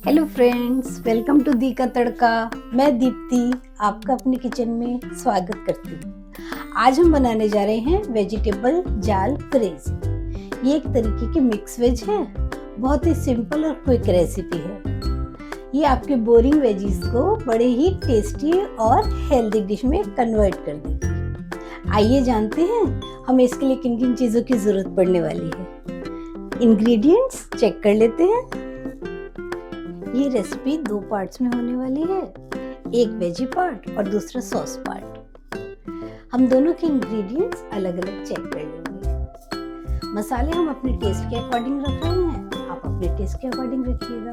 Hello friends, welcome to दी का तड़का। मैं दीप्ति आपका अपने किचन में स्वागत करती हूँ। आज हम बनाने जा रहे हैं वेजिटेबल जाल फ्रेजी। ये एक तरीके की मिक्स वेज है। बहुत ही सिंपल और क्विक रेसिपी है। ये आपके बोरिंग वेजीज को बड़े ही टेस्टी और हेल्दी डिश में कन्वर्ट कर देगी। आइए जानते हैं हमें इसके लिए किन किन चीज़ों की ज़रूरत पड़ने वाली है। इंग्रेडिएंट्स चेक कर लेते हैं। ये रेसिपी 2 पार्ट्स में होने वाली है, एक वेजी पार्ट और दूसरा सॉस पार्ट। हम दोनों के इंग्रेडिएंट्स अलग अलग चेक कर लेंगे। मसाले हम अपने टेस्ट के अकॉर्डिंग रख रहे हैं, आप अपने टेस्ट के अकॉर्डिंग रखिएगा।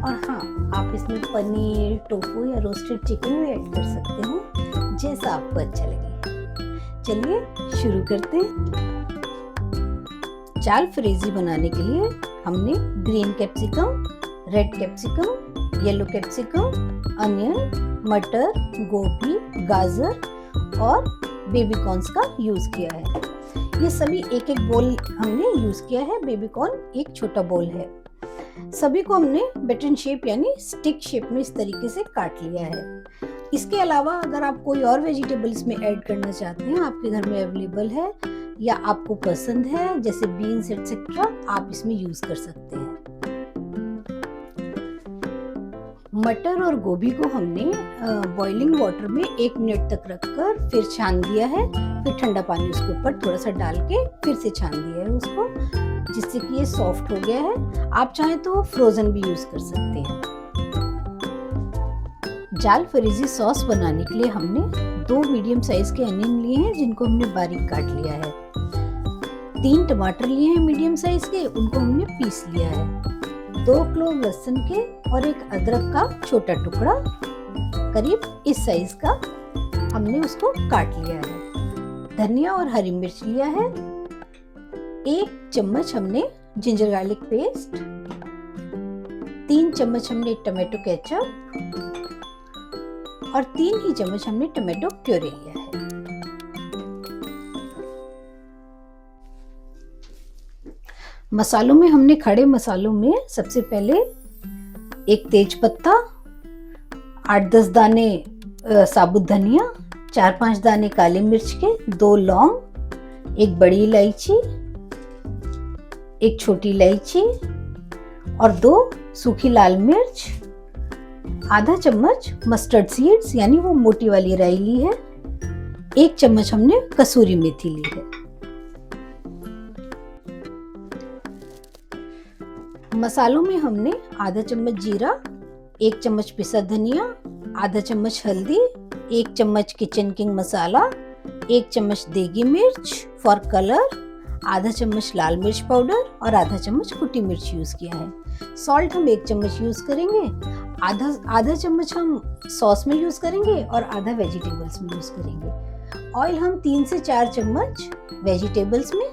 और हाँ, आप इसमें पनीर, टोफू या रोस्टेड चिकन भी ऐड कर सकते हैं, जैसा आपको अच्छा लगे। चलिए शुरू करते हैं। जाल फ्रेजी बनाने के लिए हमने green capsicum, red capsicum, yellow capsicum, onion, मटर, गोभी, गाजर और बेबी कॉर्न्स का यूज किया है। ये सभी एक एक बोल हमने यूज किया है। बेबी कॉर्न एक छोटा बोल है। सभी को हमने बटन शेप यानी स्टिक शेप में इस तरीके से काट लिया है। इसके अलावा अगर आप कोई और वेजिटेबल्स में ऐड करना चाहते हैं, आपके घर में अवेलेबल है या आपको पसंद है, जैसे बीन्स एक्सेट्रा, आप इसमें यूज कर सकते हैं। मटर और गोभी को हमने बॉइलिंग वाटर में 1 मिनट तक रखकर फिर छान दिया है। फिर ठंडा पानी उसके ऊपर थोड़ा सा डाल के फिर से छान दिया है उसको, जिससे कि ये सॉफ्ट हो गया है। आप चाहें तो फ्रोजन भी यूज कर सकते हैं। जाल फ्रेजी सॉस बनाने के लिए हमने 2 मीडियम साइज के अनियन लिए हैं, जिनको हमने बारीक काट लिया है। 3 टमाटर लिए हैं मीडियम साइज के, उनको हमने पीस लिया है। 2 क्लोव लहसुन के और एक अदरक का छोटा टुकड़ा, करीब इस साइज का, हमने उसको काट लिया है। धनिया और हरी मिर्च लिया है। 1 चम्मच हमने जिंजर गार्लिक पेस्ट, 3 चम्मच हमने टमाटो केचप और 3 ही चम्मच हमने टमाटो प्यूरी लिया है। मसालों में हमने खड़े मसालों में सबसे पहले 1 तेज पत्ता, 8-10 दाने साबुत धनिया, 4-5 दाने काली मिर्च के, 2 लौंग, 1 बड़ी इलायची, 1 छोटी इलायची और 2 सूखी लाल मिर्च, आधा चम्मच मस्टर्ड सीड्स यानी वो मोटी वाली राई ली है, 1 चम्मच हमने कसूरी मेथी ली है। मसालों में हमने आधा चम्मच जीरा, 1 चम्मच पिसा धनिया, आधा चम्मच हल्दी, 1 चम्मच किचन किंग मसाला, 1 चम्मच देगी मिर्च फॉर कलर, आधा चम्मच लाल मिर्च पाउडर और आधा चम्मच कुटी मिर्च यूज किया है। सॉल्ट हम 1 चम्मच यूज करेंगे, आधा चम्मच हम सॉस में यूज करेंगे और आधा वेजिटेबल्स में यूज करेंगे। ऑयल हम 3 से 4 चम्मच वेजिटेबल्स में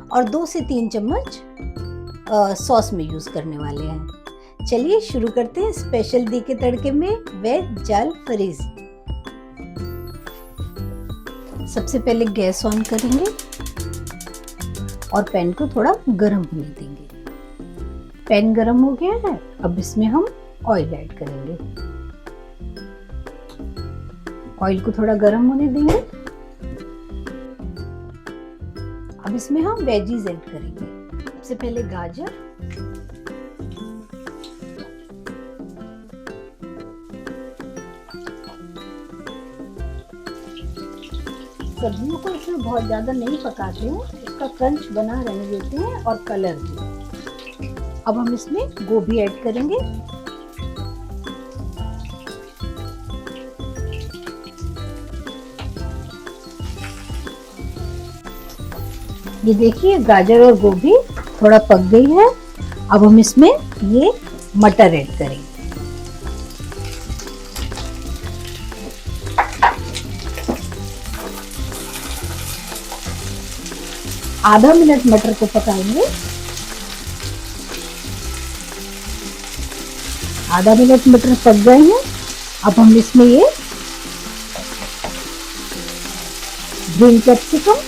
और 2 से 3 चम्मच सॉस में यूज करने वाले हैं। चलिए शुरू करते हैं स्पेशल दी के तड़के में वेज जाल फ्रेजी। सबसे पहले गैस ऑन करेंगे और पैन को थोड़ा गर्म होने देंगे। पैन गर्म हो गया है, अब इसमें हम ऑयल ऐड करेंगे। ऑयल को थोड़ा गर्म होने देंगे। अब इसमें हम वेजीज ऐड करेंगे। सबसे पहले गाजर, सब्जियों को इसमें बहुत ज्यादा नहीं पकाते हैं, इसका क्रंच बना रहने देते हैं और कलर भी। अब हम इसमें गोभी ऐड करेंगे। ये देखिए गाजर और गोभी थोड़ा पक गई है। अब हम इसमें ये मटर ऐड करेंगे। आधा मिनट मटर को पकाएंगे। आधा मिनट मटर पक गए हैं। अब हम इसमें ये ग्रीन कैप्सिकम,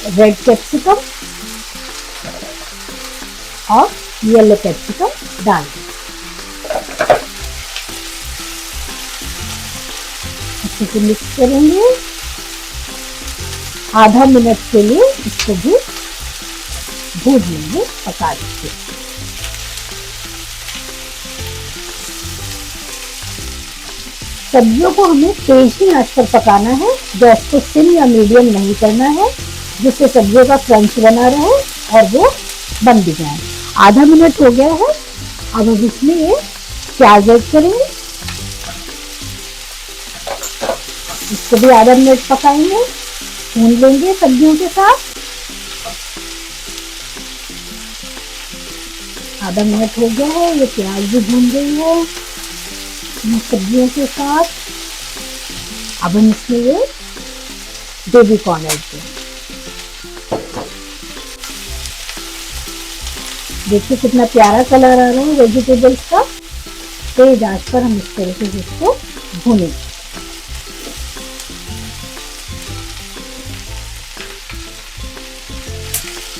रेड कैप्सिकम और येलो कैप्सिकम डाल दें। अच्छे से मिक्स करेंगे। आधा मिनट के लिए इसको भी भून लेंगे, पका लेंगे। सब्जियों को हमें तेज ही आंच पर पकाना है, गैस को सिम या मीडियम नहीं करना है, जिससे सब्जियों का क्रंच बना रहे और वो बन भी जाए। आधा मिनट हो गया है, अब हम इसमें ये प्याज ऐड करेंगे। इसको भी आधा मिनट पकाएंगे, भून लेंगे सब्जियों के साथ। आधा मिनट हो गया है, ये प्याज भी भून गई है सब्जियों के साथ। अब हम इसमें ये बेबी कॉर्न ऐड करेंगे। देखिए कितना प्यारा कलर आ रहा है वेजिटेबल्स का। तेज आंच पर हम इस तरीके से इसको भूनेंगे।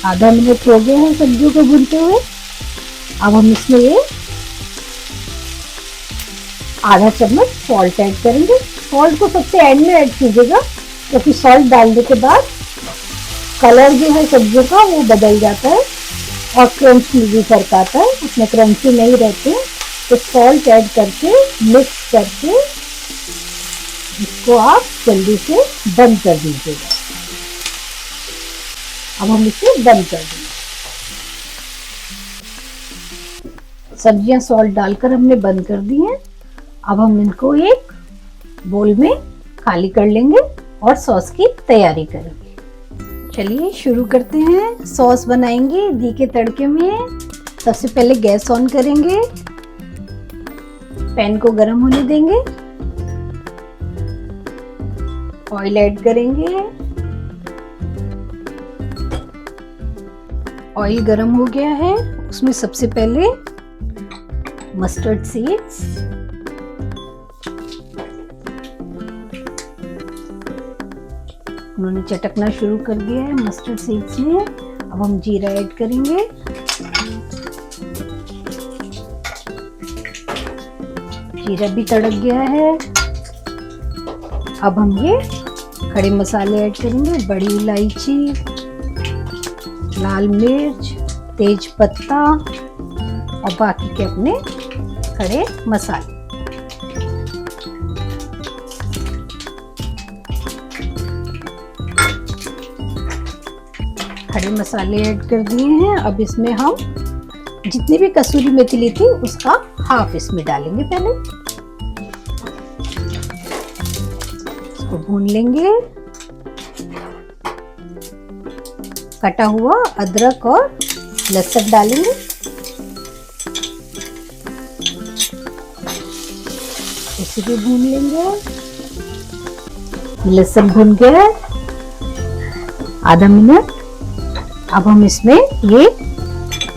आधा मिनट हो गया है सब्जियों को भूनते हुए। अब हम इसमें ये आधा चम्मच सॉल्ट ऐड करेंगे। सॉल्ट को सबसे एंड में ऐड कीजिएगा, क्योंकि सॉल्ट डालने के बाद कलर जो है सब्जियों का वो बदल जाता है और क्रंच भी फर्क आता है, उसमें क्रंची नहीं रहते। तो सॉल्ट ऐड करके मिक्स करके इसको आप जल्दी से बंद कर दीजिएगा। अब हम इसे बंद कर देंगे। सब्जियां सॉल्ट डालकर हमने बंद कर दी हैं। अब हम इनको एक बोल में खाली कर लेंगे और सॉस की तैयारी करेंगे। चलिए शुरू करते हैं। सॉस बनाएंगे घी के तड़के में। सबसे पहले गैस ऑन करेंगे, पैन को गरम होने देंगे, ऑयल ऐड करेंगे। ऑयल गरम हो गया है, उसमें सबसे पहले मस्टर्ड सीड्स, उन्होंने चटकना शुरू कर दिया है मस्टर्ड सीड्स में। अब हम जीरा ऐड करेंगे। जीरा भी तड़क गया है। अब हम ये खड़े मसाले ऐड करेंगे। बड़ी इलायची, लाल मिर्च, तेज पत्ता और बाकी के अपने खड़े मसाले। खड़े मसाले ऐड कर दिए हैं। अब इसमें हम जितनी भी कसूरी मेथी ली थी उसका हाफ इसमें डालेंगे। पहले इसको भून लेंगे। कटा हुआ अदरक और लहसुन डालेंगे। इसे भी भून लेंगे। लहसुन भून गया आधा मिनट। अब हम इसमें ये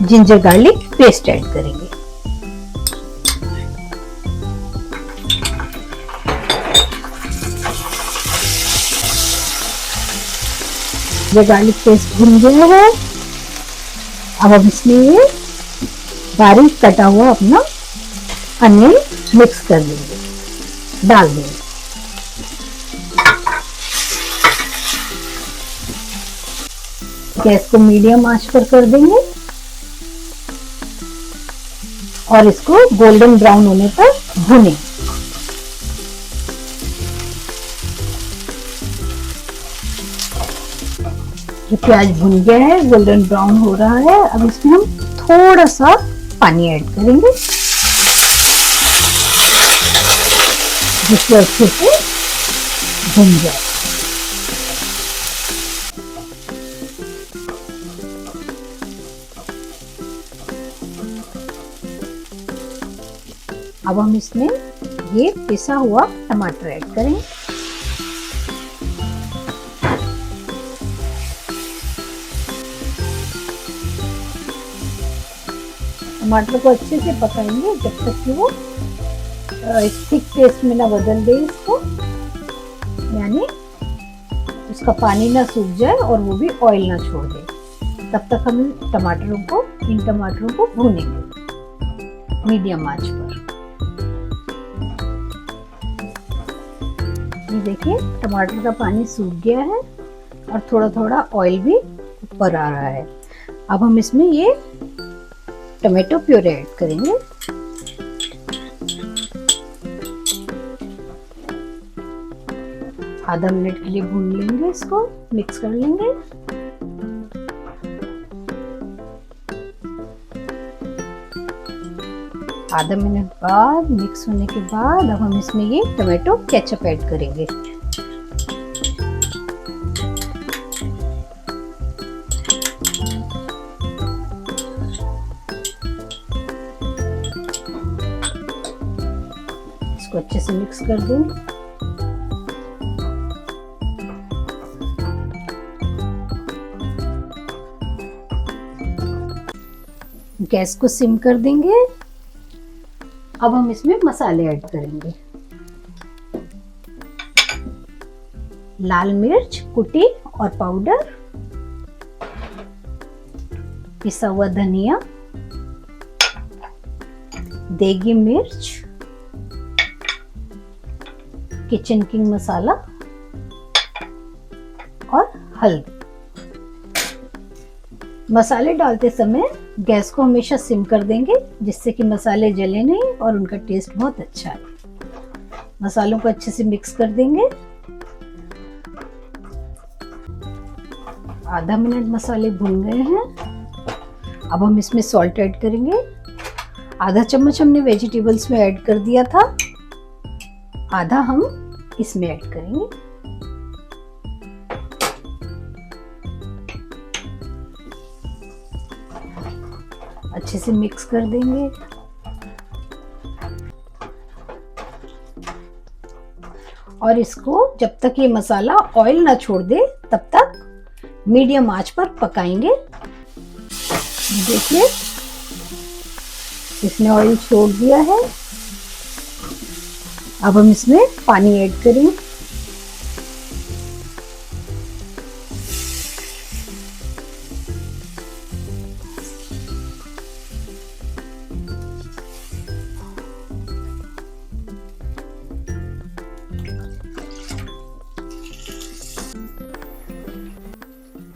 जिंजर गार्लिक पेस्ट ऐड करेंगे। ये गार्लिक पेस्ट भुन गया है। अब हम इसमें ये बारीक कटा हुआ अपना अनियन मिक्स कर देंगे, डाल देंगे। गैस को मीडियम आंच पर कर देंगे और इसको गोल्डन ब्राउन होने तक भुनें। ये प्याज भुन गया है, गोल्डन ब्राउन हो रहा है। अब इसमें हम थोड़ा सा पानी ऐड करेंगे, जिससे अच्छे से भुन जाए। अब हम इसमें ये पिसा हुआ टमाटर ऐड करेंगे। टमाटर को अच्छे से पकाएंगे जब तक कि वो थिक पेस्ट में ना बदल दे इसको, यानी उसका पानी ना सूख जाए और वो भी ऑयल ना छोड़ दे। तब तक हम इन टमाटरों को भूनेंगे मीडियम आंच पर। ये देखिए टमाटर का पानी सूख गया है और थोड़ा थोड़ा ऑयल भी ऊपर आ रहा है। अब हम इसमें ये टमाटो प्यूरी ऐड करेंगे। आधा मिनट के लिए भून लेंगे, इसको मिक्स कर लेंगे। आधा मिनट बाद मिक्स होने के बाद अब हम इसमें ये टमाटो केचप ऐड करेंगे। इसको अच्छे से मिक्स कर देंगे। गैस को सिम कर देंगे। अब हम इसमें मसाले ऐड करेंगे। लाल मिर्च कुटी और पाउडर, पिसा हुआ धनिया, देगी मिर्च, किचन किंग मसाला और हल्दी। मसाले डालते समय गैस को हमेशा सिम कर देंगे, जिससे कि मसाले जले नहीं और उनका टेस्ट बहुत अच्छा है। मसालों को अच्छे से मिक्स कर देंगे। आधा मिनट मसाले भून गए हैं। अब हम इसमें सॉल्ट ऐड करेंगे। आधा चम्मच हमने वेजिटेबल्स में ऐड कर दिया था, आधा हम इसमें ऐड करेंगे। अच्छे से मिक्स कर देंगे। और इसको जब तक ये मसाला ऑयल ना छोड़ दे तब तक मीडियम आंच पर पकाएंगे। देखिए इसने ऑयल छोड़ दिया है। अब हम इसमें पानी ऐड करेंगे।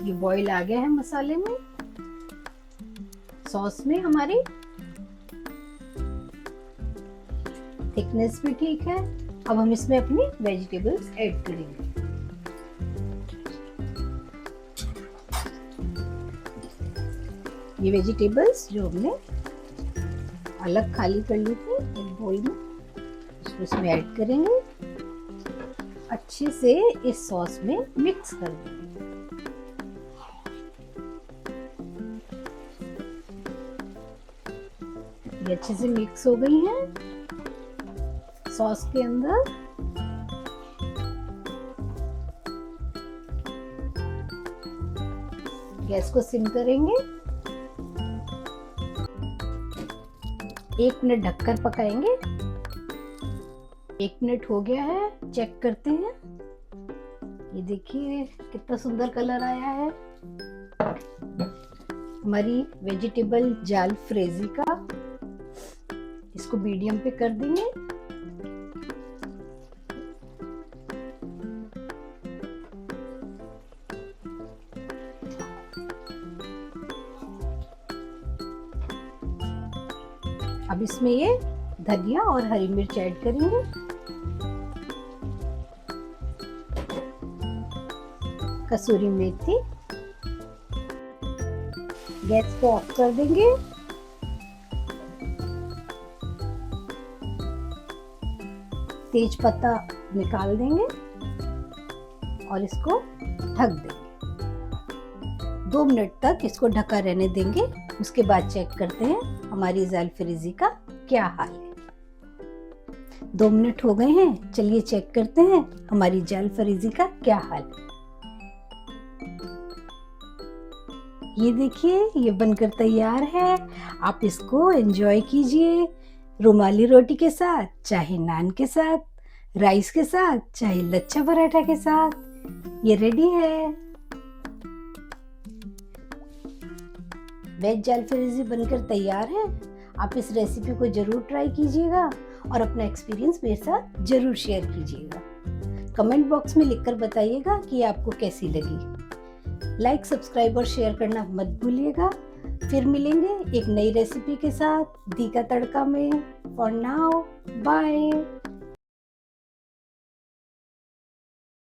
ये बॉईल आ गया है मसाले में। सॉस में हमारी थिकनेस भी ठीक है। अब हम इसमें अपनी वेजिटेबल्स ऐड करेंगे। ये वेजिटेबल्स जो हमने अलग खाली कर ली थी एक बोल में, उसको इसमें ऐड करेंगे। अच्छे से इस सॉस में मिक्स कर देंगे। ये अच्छे से मिक्स हो गई हैं सॉस के अंदर। गैस को सिम करेंगे। 1 मिनट ढककर पकाएंगे। 1 मिनट हो गया है, चेक करते हैं। ये देखिए कितना सुंदर कलर आया है। हमारी वेजिटेबल जाल फ्रेजी का, इसको मीडियम पे कर देंगे। अब इसमें ये धनिया और हरी मिर्च ऐड करेंगे। कसूरी मेथी। गैस को ऑफ कर देंगे। तेज पत्ता निकाल देंगे और इसको ढक देंगे। 2 मिनट तक इसको ढका रहने देंगे। उसके बाद चेक करते हैं हमारी जाल फ्रीजी का क्या हाल है। 2 मिनट हो गए हैं, चलिए चेक करते हैं हमारी जाल फ्रीजी का क्या हाल है। ये देखिए ये बनकर तैयार है। आप इसको एंजॉय कीजिए रुमाली रोटी के साथ, चाहे नान के साथ, राइस के साथ, चाहे लच्छा पराठा के साथ। ये रेडी है। वेज जाल फ्रेज़ी बनकर तैयार है। आप इस रेसिपी को जरूर ट्राई कीजिएगा और अपना एक्सपीरियंस मेरे साथ जरूर शेयर कीजिएगा। कमेंट बॉक्स में लिखकर बताइएगा कि आपको कैसी लगी। लाइक, सब्सक्राइब और शेयर करना मत भूलिएगा। फिर मिलेंगे एक नई रेसिपी के साथ दी का तड़का में। For now, bye.